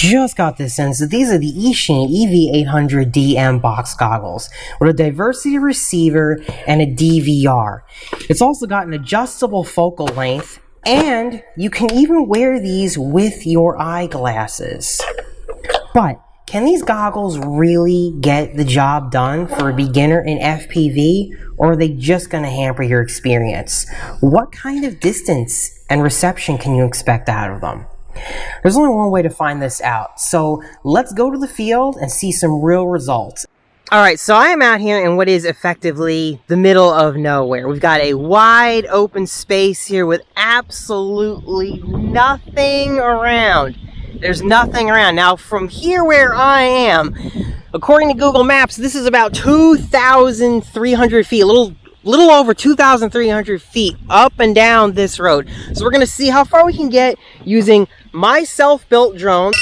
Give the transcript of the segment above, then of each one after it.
just got this in. So these are the Eachine Ev800DM box goggles with a diversity receiver and a DVR. It's also got an adjustable focal length, and you can even wear these with your eyeglasses. But can these goggles really get the job done for a beginner in FPV, or are they just going to hamper your experience? What kind of distance and reception can you expect out of them? There's only one way to find this out, so let's go to the field and see some real results. Alright, so I am out here in what is effectively the middle of nowhere. We've got a wide open space here with absolutely nothing around. There's nothing around. Now, from here where I am, according to Google Maps, this is about 2,300 feet, a little over 2,300 feet up and down this road. So we're going to see how far we can get using my self-built drone.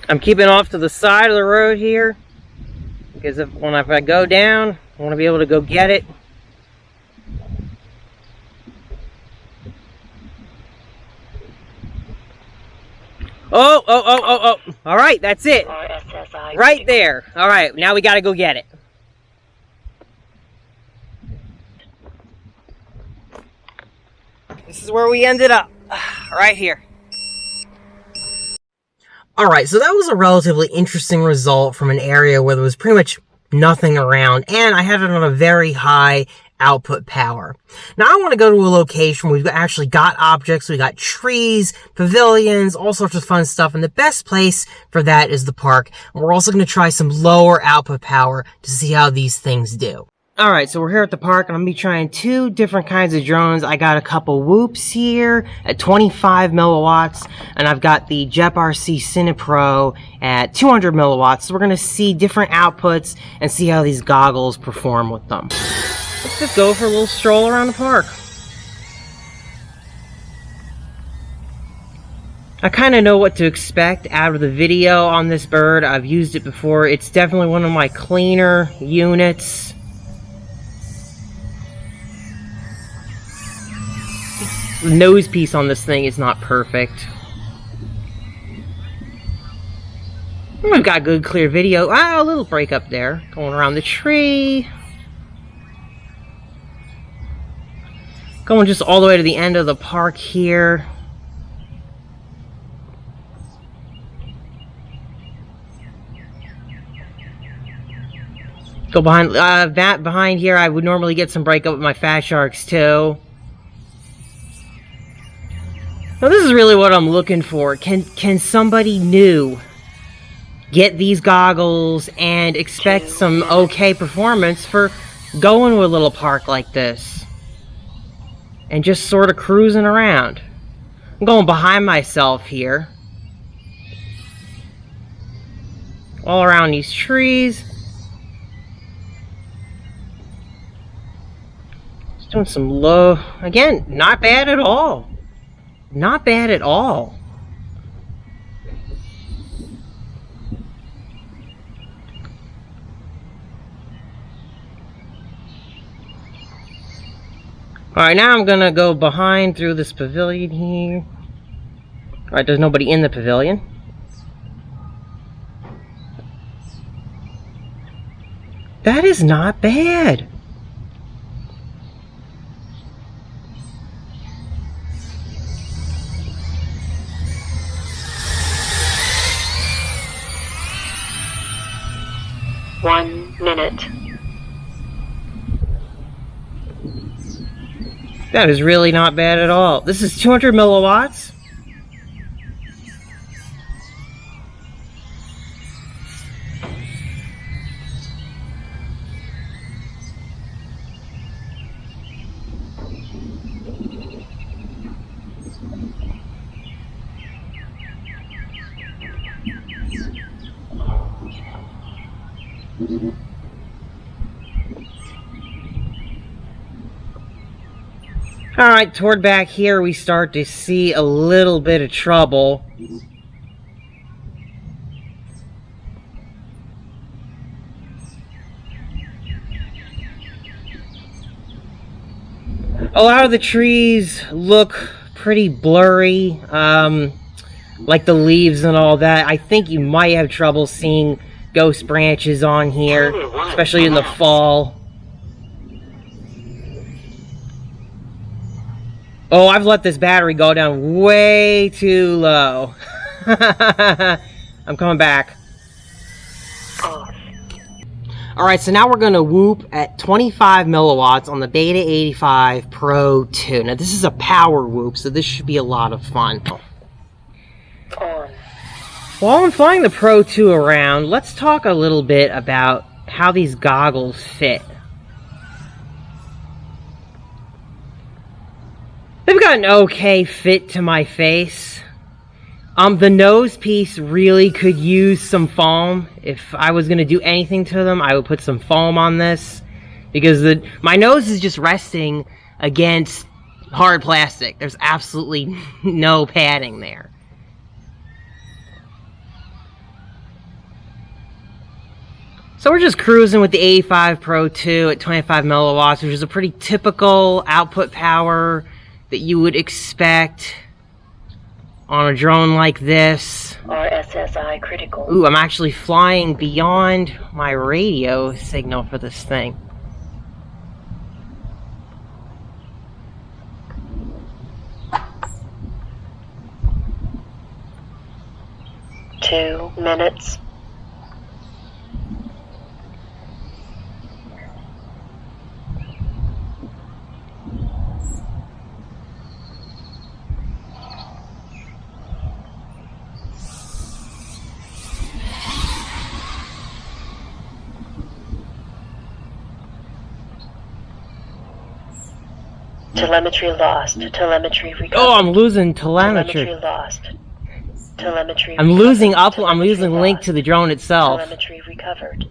I'm keeping off to the side of the road here because if I go down, I want to be able to go get it. Oh. All right, that's it. Right there. All right, now we got to go get it. This is where we ended up, right here. Alright, so that was a relatively interesting result from an area where there was pretty much nothing around, and I had it on a very high output power. Now I want to go to a location where we've actually got objects, we got trees, pavilions, all sorts of fun stuff, and the best place for that is the park. And we're also going to try some lower output power to see how these things do. Alright, so we're here at the park, and I'm going to be trying two different kinds of drones. I got a couple Whoops here at 25 milliwatts, and I've got the Jep RC Cinepro at 200 milliwatts. So we're going to see different outputs and see how these goggles perform with them. Let's just go for a little stroll around the park. I kind of know what to expect out of the video on this bird. I've used it before. It's definitely one of my cleaner units. The nose piece on this thing is not perfect. We've got good clear video. Ah, a little break up there. Going around the tree. Going just all the way to the end of the park here. Go behind that behind here. I would normally get some break up with my Fat Sharks too. Now this is really what I'm looking for. Can somebody new get these goggles and expect some okay performance for going to a little park like this and just sort of cruising around? I'm going behind myself here, all around these trees. Just doing some low, again, not bad at all. Not bad at all. Alright, now I'm gonna go behind through this pavilion here. Alright, there's nobody in the pavilion. That is not bad. One minute. That is really not bad at all. This is 200 milliwatts. Alright, toward back here we start to see a little bit of trouble. A lot of the trees look pretty blurry, like the leaves and all that. I think you might have trouble seeing ghost branches on here, especially in the fall. Oh, I've let this battery go down way too low. I'm coming back. Alright, so now we're going to whoop at 25 milliwatts on the Beta 85 Pro 2. Now, this is a power whoop, so this should be a lot of fun. While I'm flying the Pro 2 around, let's talk a little bit about how these goggles fit. They've got an okay fit to my face. The nose piece really could use some foam. If I was going to do anything to them, I would put some foam on this. Because my nose is just resting against hard plastic. There's absolutely no padding there. So we're just cruising with the 85 Pro 2 at 25 milliwatts, which is a pretty typical output power that you would expect on a drone like this. RSSI critical. Ooh, I'm actually flying beyond my radio signal for this thing. Two minutes. Telemetry lost. Telemetry recovered. Oh, I'm losing telemetry. Telemetry lost. Telemetry I'm recovered. losing up. I'm Telemetry losing link lost. to the drone itself. Telemetry recovered.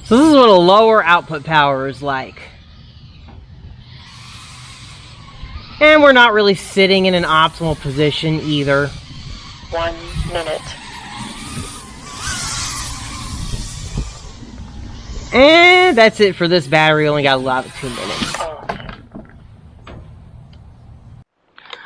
So this is what a lower output power is like. And we're not really sitting in an optimal position either. 1 minute. And that's it for this battery. Only got about 2 minutes.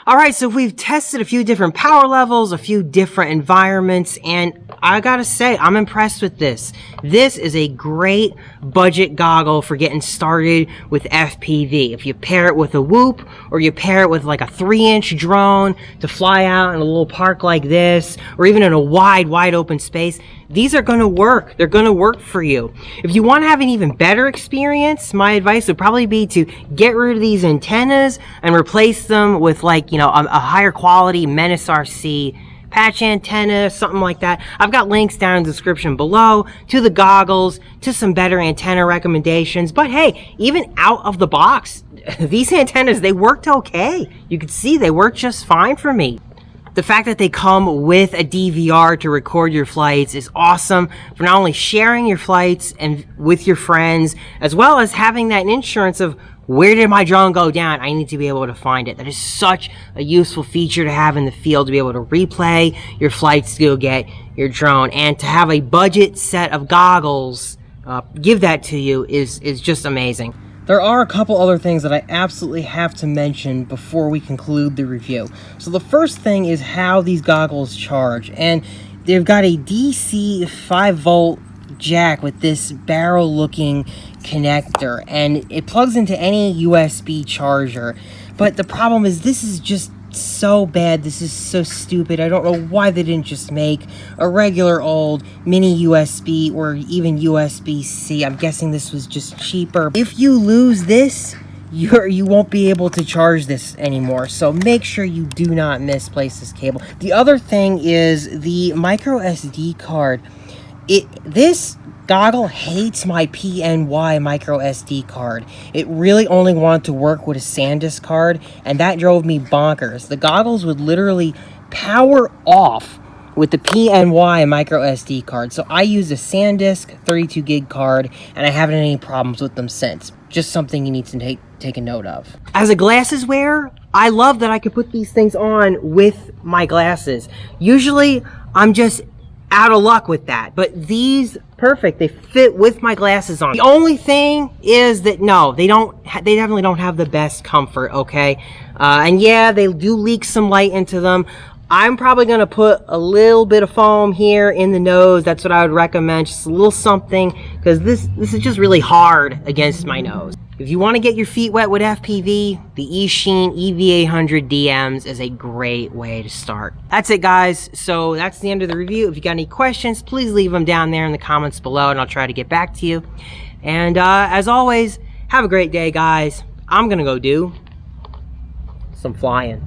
Alright, so we've tested a few different power levels, a few different environments, and I gotta say, I'm impressed with this. This is a great budget goggle for getting started with FPV. If you pair it with a whoop, or you pair it with like a 3-inch drone to fly out in a little park like this, or even in a wide open space, these are gonna work. They're gonna work for you. If you want to have an even better experience, my advice would probably be to get rid of these antennas and replace them with, like, you know, a higher quality Menace RC patch antenna, something like that. I've got links down in the description below to the goggles, to some better antenna recommendations. But hey, even out of the box, these antennas, they worked okay. You can see they worked just fine for me. The fact that they come with a DVR to record your flights is awesome for not only sharing your flights and with your friends, as well as having that insurance of, where did my drone go down? I need to be able to find it. That is such a useful feature to have in the field, to be able to replay your flights to go get your drone. And to have a budget set of goggles give that to you is just amazing. There are a couple other things that I absolutely have to mention before we conclude the review. So the first thing is how these goggles charge. And they've got a DC 5-volt jack with this barrel looking connector, and it plugs into any USB charger. But the problem is, this is just so bad. This is so stupid. I don't know why they didn't just make a regular old mini USB or even USB-C. I'm guessing this was just cheaper. If you lose this, you won't be able to charge this anymore, so make sure you do not misplace this cable. The other thing is the micro SD card. This goggle hates my PNY micro SD card. It really only wanted to work with a SanDisk card, and that drove me bonkers. The goggles would literally power off with the PNY micro SD card. So I use a SanDisk 32 gig card, and I haven't had any problems with them since. Just something you need to take a note of. As a glasses wearer, I love that I can put these things on with my glasses. Usually, I'm just out of luck with that, but these, perfect, they fit with my glasses on. The only thing is that no, they definitely don't have the best comfort, okay? And yeah, they do leak some light into them. I'm probably gonna put a little bit of foam here in the nose. That's what I would recommend, just a little something, because this is just really hard against my nose. If you want to get your feet wet with FPV, the Eachine Ev800DMs is a great way to start. That's it, guys. So that's the end of the review. If you got any questions, please leave them down there in the comments below, and I'll try to get back to you. And as always, have a great day, guys. I'm gonna go do some flying.